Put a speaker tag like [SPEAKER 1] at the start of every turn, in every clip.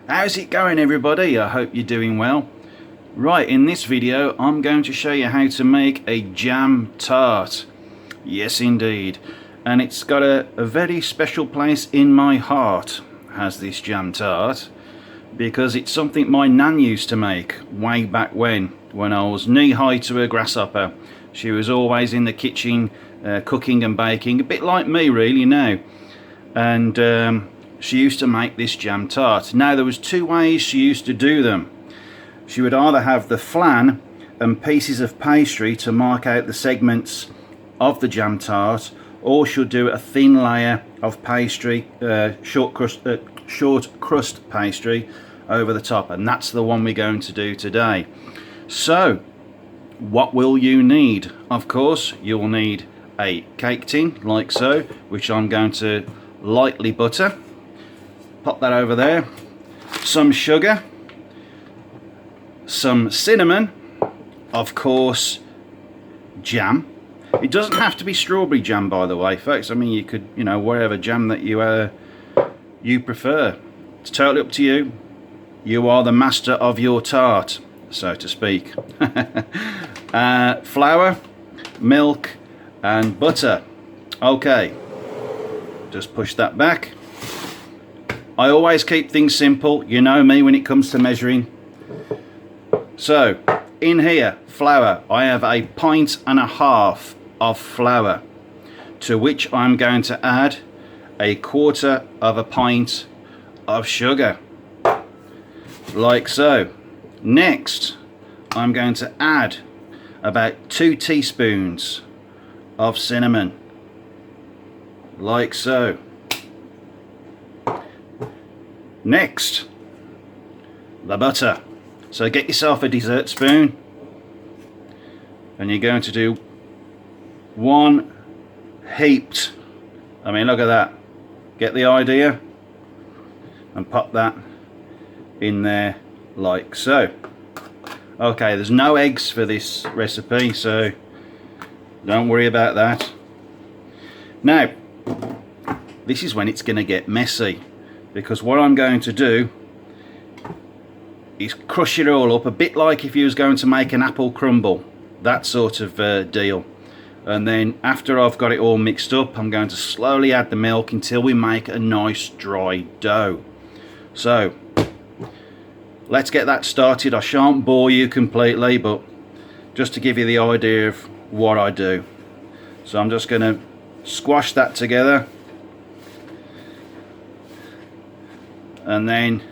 [SPEAKER 1] How's it going, everybody? I hope you're doing well. Right, in this video I'm going to show you how to make a jam tart. Yes indeed. And it's got a very special place in my heart, has this jam tart, because it's something my nan used to make way back when I was knee high to a grasshopper. She was always in the kitchen cooking and baking, a bit like me really now. And she used to make this jam tart. Now there was two ways she used to do them. She would either have the flan and pieces of pastry to mark out the segments of the jam tart, or she'll do a thin layer of pastry, short crust pastry over the top, and that's the one we're going to do today. So what will you need? Of course you'll need a cake tin like so, which I'm going to lightly butter. Pop that over there. Some sugar, some cinnamon, of course jam. It doesn't have to be strawberry jam, by the way, folks. I mean, you could, whatever jam that you prefer. It's totally up to you. You are the master of your tart, so to speak. Flour, milk and butter. Okay, just push that back. I always keep things simple, you know me when it comes to measuring. So in here, flour, I have 1.5 pints of flour, to which I'm going to add 1/4 pint of sugar, like so. Next I'm going to add about 2 teaspoons of cinnamon, like so. Next, the butter. So get yourself a dessert spoon and you're going to do 1 heaped, I mean look at that, get the idea, and pop that in there like so. Okay, there's no eggs for this recipe, so don't worry about that. Now this is when it's going to get messy, because what I'm going to do is crush it all up, a bit like if you was going to make an apple crumble, that sort of deal. And then after I've got it all mixed up, I'm going to slowly add the milk until we make a nice dry dough. So let's get that started. I shan't bore you completely, but just to give you the idea of what I do. So I'm just going to squash that together and then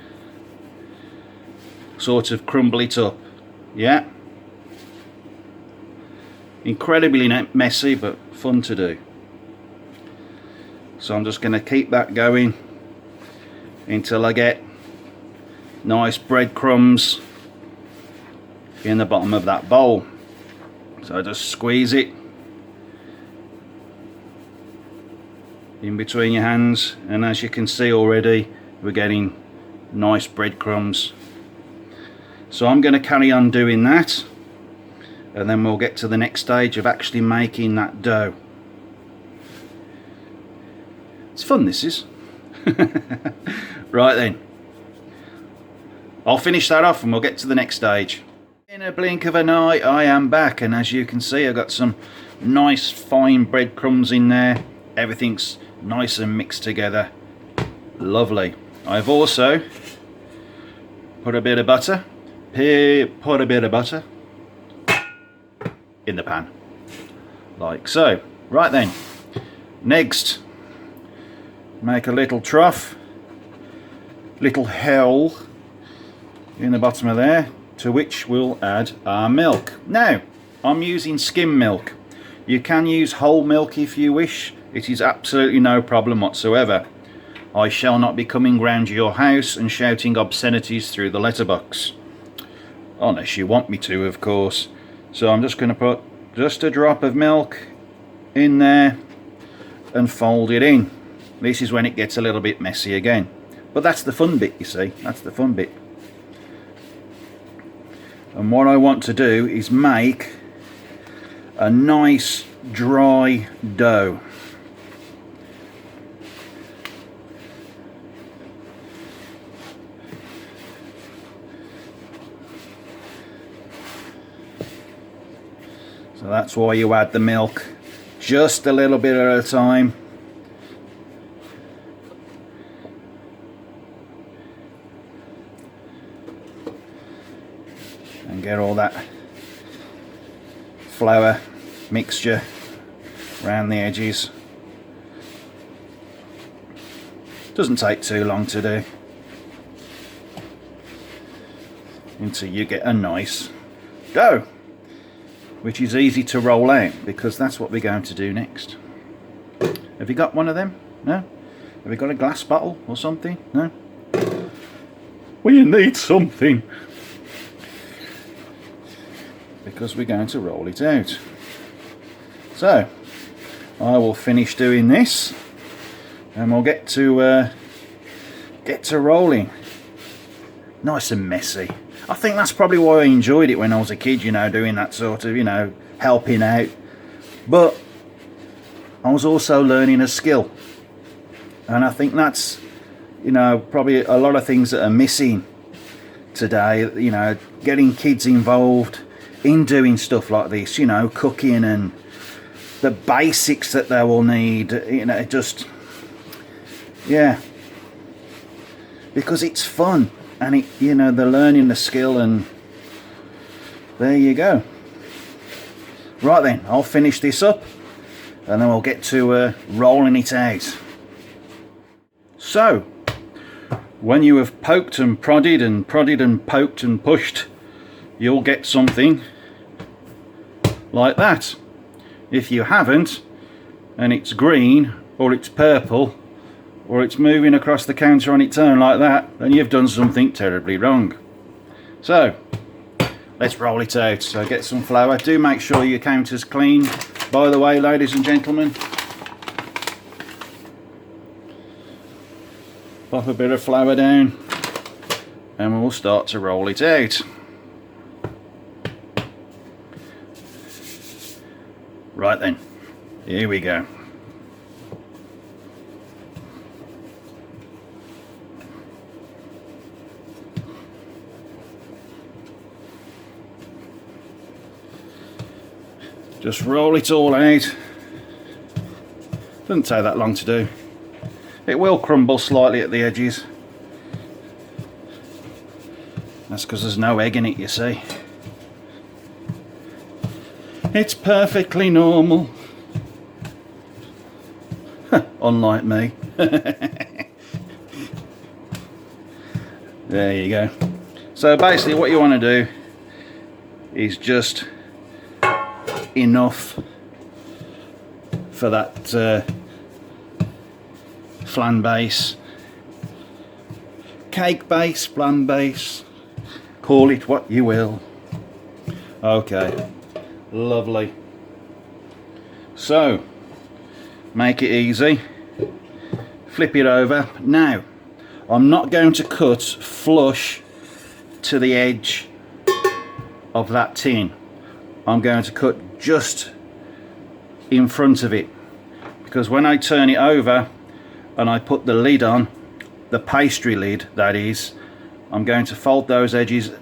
[SPEAKER 1] sort of crumble it up. Yeah, incredibly messy but fun to do. So I'm just going to keep that going until I get nice breadcrumbs in the bottom of that bowl. So I just squeeze it in between your hands, and as you can see already, we're getting nice breadcrumbs. So I'm going to carry on doing that, and then we'll get to the next stage of actually making that dough. It's fun, this is. Right then, I'll finish that off and we'll get to the next stage. In a blink of an eye I am back, and as you can see I've got some nice fine breadcrumbs in there. Everything's nice and mixed together. Lovely. I've also put a bit of butter in the pan, like so. Right then, next, make a little trough, little hole in the bottom of there, to which we'll add our milk. Now I'm using skim milk. You can use whole milk if you wish. It is absolutely no problem whatsoever. I shall not be coming round your house and shouting obscenities through the letterbox, unless you want me to, of course. So I'm just going to put just a drop of milk in there and fold it in. This is when it gets a little bit messy again, but that's the fun bit, you see. That's the fun bit. And what I want to do is make a nice dry dough. So that's why you add the milk just a little bit at a time. And get all that flour mixture around the edges. Doesn't take too long to do until you get a nice dough, which is easy to roll out, because that's what we're going to do next. Have you got one of them? No? Have you got a glass bottle or something? No? Well, you need something, because we're going to roll it out. So I will finish doing this and we'll get to rolling. Nice and messy. I think that's probably why I enjoyed it when I was a kid, you know, doing that sort of, you know, helping out. But I was also learning a skill, and I think that's, you know, probably a lot of things that are missing today, you know, getting kids involved in doing stuff like this, you know, cooking and the basics that they will need, you know, just, yeah, because it's fun, and it, you know, they're learning the skill, and there you go. Right then, I'll finish this up and then we'll get to rolling it out. So when you have poked and prodded and poked and pushed, you'll get something like that. If you haven't, and it's green or it's purple or it's moving across the counter on its own like that, then you've done something terribly wrong. So let's roll it out. So get some flour. Do make sure your counter's clean, by the way, ladies and gentlemen. Pop a bit of flour down and we'll start to roll it out. Right then, here we go. Just roll it all out. Doesn't take that long to do. It will crumble slightly at the edges. That's because there's no egg in it, you see. It's perfectly normal. Unlike me. There you go. So basically what you want to do is just enough for that flan base, cake base, flan base, call it what you will. Okay, lovely. So make it easy, flip it over. Now I'm not going to cut flush to the edge of that tin. I'm going to cut just in front of it, because when I turn it over and I put the lid on, the pastry lid that is, I'm going to fold those edges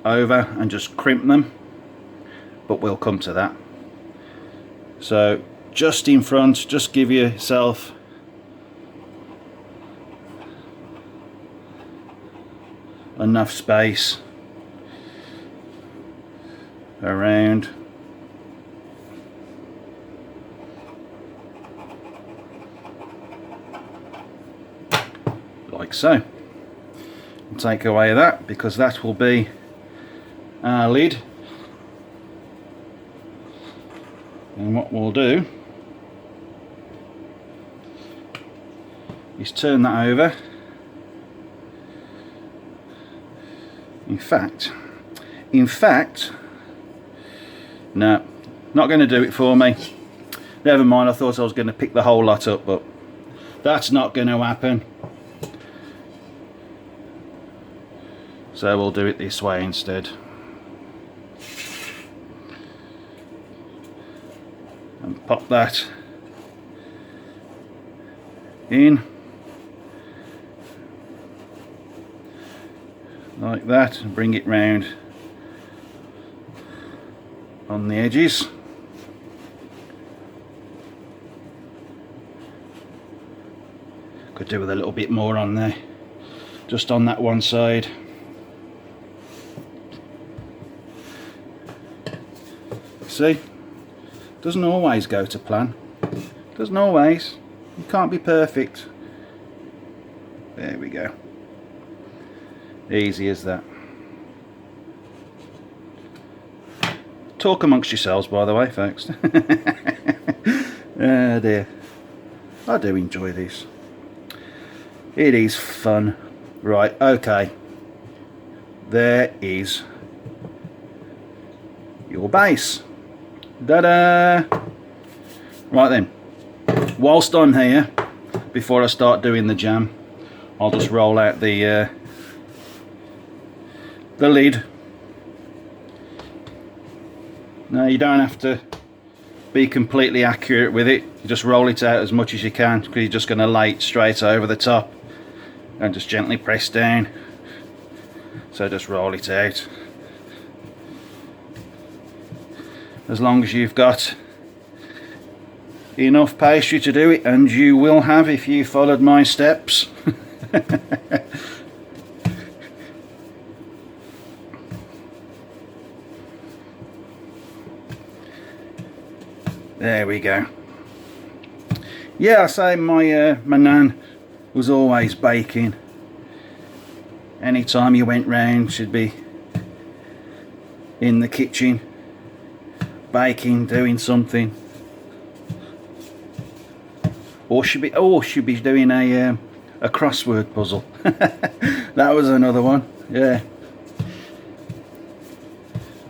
[SPEAKER 1] over and just crimp them, but we'll come to that. So just in front, just give yourself enough space around. Like so. We'll take away that, because that will be our lid. And what we'll do is turn that over. In fact, no, not going to do it for me. Never mind, I thought I was going to pick the whole lot up, but that's not going to happen. So we'll do it this way instead. And pop that in. Like that, and bring it round on the edges. Could do with a little bit more on there, just on that one side. See, doesn't always go to plan. Doesn't always. You can't be perfect. There we go. Easy as that. Talk amongst yourselves, by the way, folks. Oh dear. I do enjoy this. It is fun. Right, okay. There is your base. Ta-da! Right then. Whilst I'm here, before I start doing the jam, I'll just roll out the lid. Now you don't have to be completely accurate with it, you just roll it out as much as you can, because you're just going to lay it straight over the top and just gently press down. So just roll it out. As long as you've got enough pastry to do it, and you will have if you followed my steps. There we go. Yeah, I say my nan was always baking. Anytime you went round, she'd be in the kitchen baking, doing something. Or she'd be doing a crossword puzzle. That was another one. Yeah.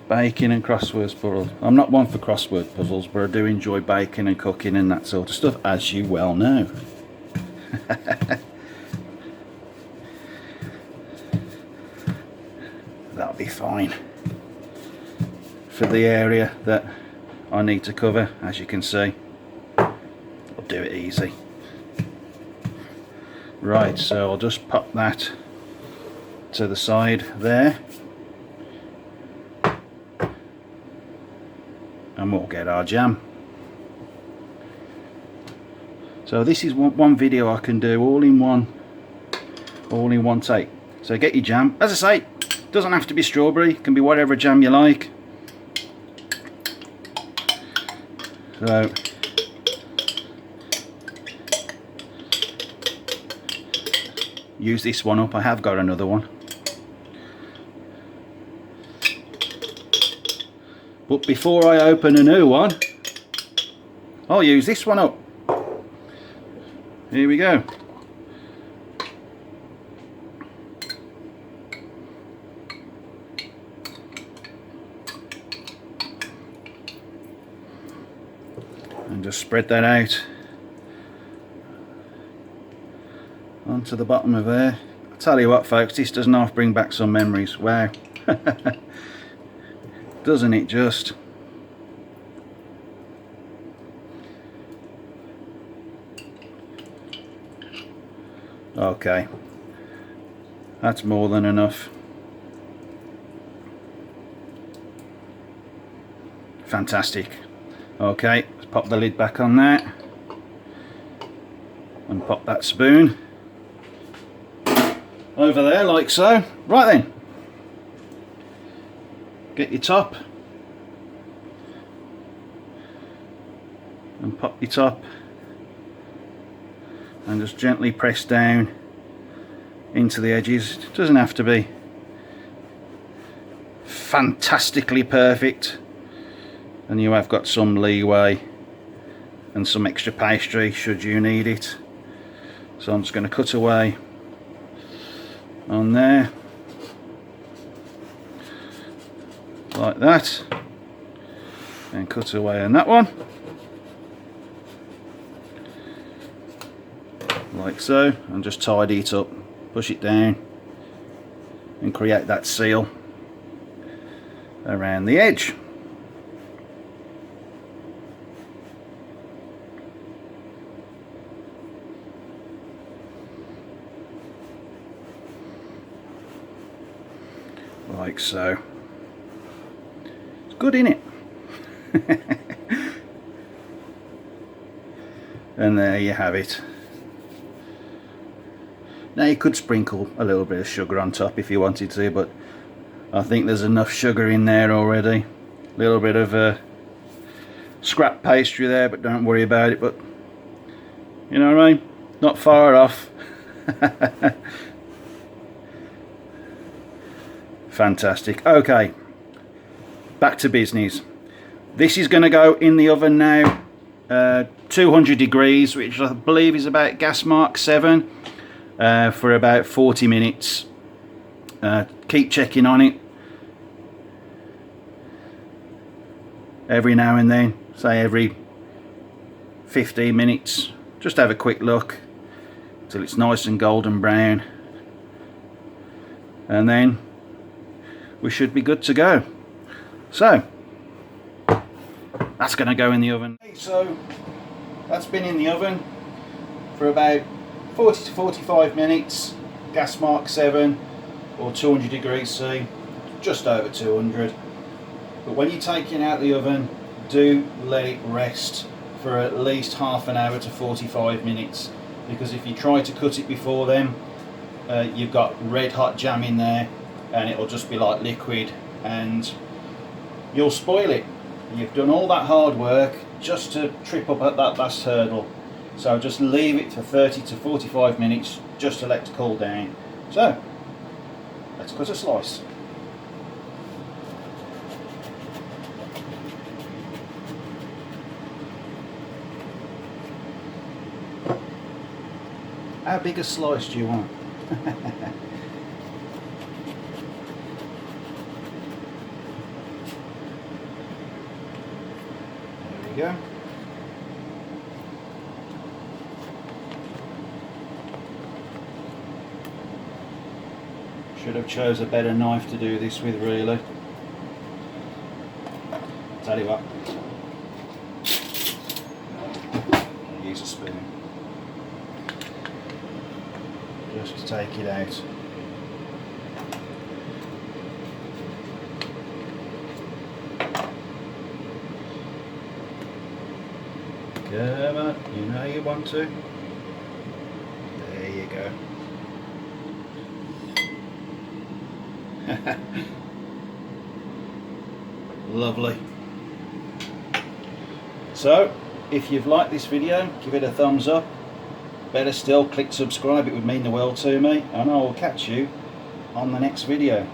[SPEAKER 1] Baking and crossword puzzles. I'm not one for crossword puzzles, but I do enjoy baking and cooking and that sort of stuff, as you well know. That'll be fine for the area that I need to cover, as you can see. I'll do it easy. Right, so I'll just pop that to the side there. And we'll get our jam. So this is one video I can do all in one take. So get your jam. As I say, doesn't have to be strawberry, it can be whatever jam you like. So use this one up. I have got another one. But before I open a new one, I'll use this one up. Here we go. And just spread that out onto the bottom of there. I'll tell you what, folks, this does not bring back some memories. Wow. Doesn't it just? Okay, that's more than enough. Fantastic. Okay, let's pop the lid back on that and pop that spoon over there like so. Right then, get your top and pop your top and just gently press down into the edges. It doesn't have to be fantastically perfect, and you have got some leeway and some extra pastry should you need it. So I'm just going to cut away on there like that, and cut away on that one like so, and just tidy it up, push it down and create that seal around the edge. Like so. It's good, isn't it? And there you have it. Now you could sprinkle a little bit of sugar on top if you wanted to, but I think there's enough sugar in there already. A little bit of scrap pastry there, but don't worry about it. But you know what I mean? Not far off. Fantastic. Okay, back to business. This is going to go in the oven now, 200 degrees, which I believe is about gas mark 7, for about 40 minutes. Keep checking on it every now and then, say every 15 minutes. Just have a quick look till it's nice and golden brown, and then we should be good to go. So that's going to go in the oven. So that's been in the oven for about 40 to 45 minutes, gas mark 7 or 200 degrees C, just over 200. But when you're taking out the oven, do let it rest for at least half an hour to 45 minutes, because if you try to cut it before then, you've got red hot jam in there and it'll just be like liquid and you'll spoil it. You've done all that hard work just to trip up at that last hurdle. So just leave it for 30 to 45 minutes just to let it cool down. So let's cut a slice. How big a slice do you want? There we go. Should have chose a better knife to do this with, really. Tell you what, use a spoon just to take it out. Come on, you know you want to. There you go. Lovely. So if you've liked this video, give it a thumbs up. Better still, click subscribe, it would mean the world to me, and I will catch you on the next video.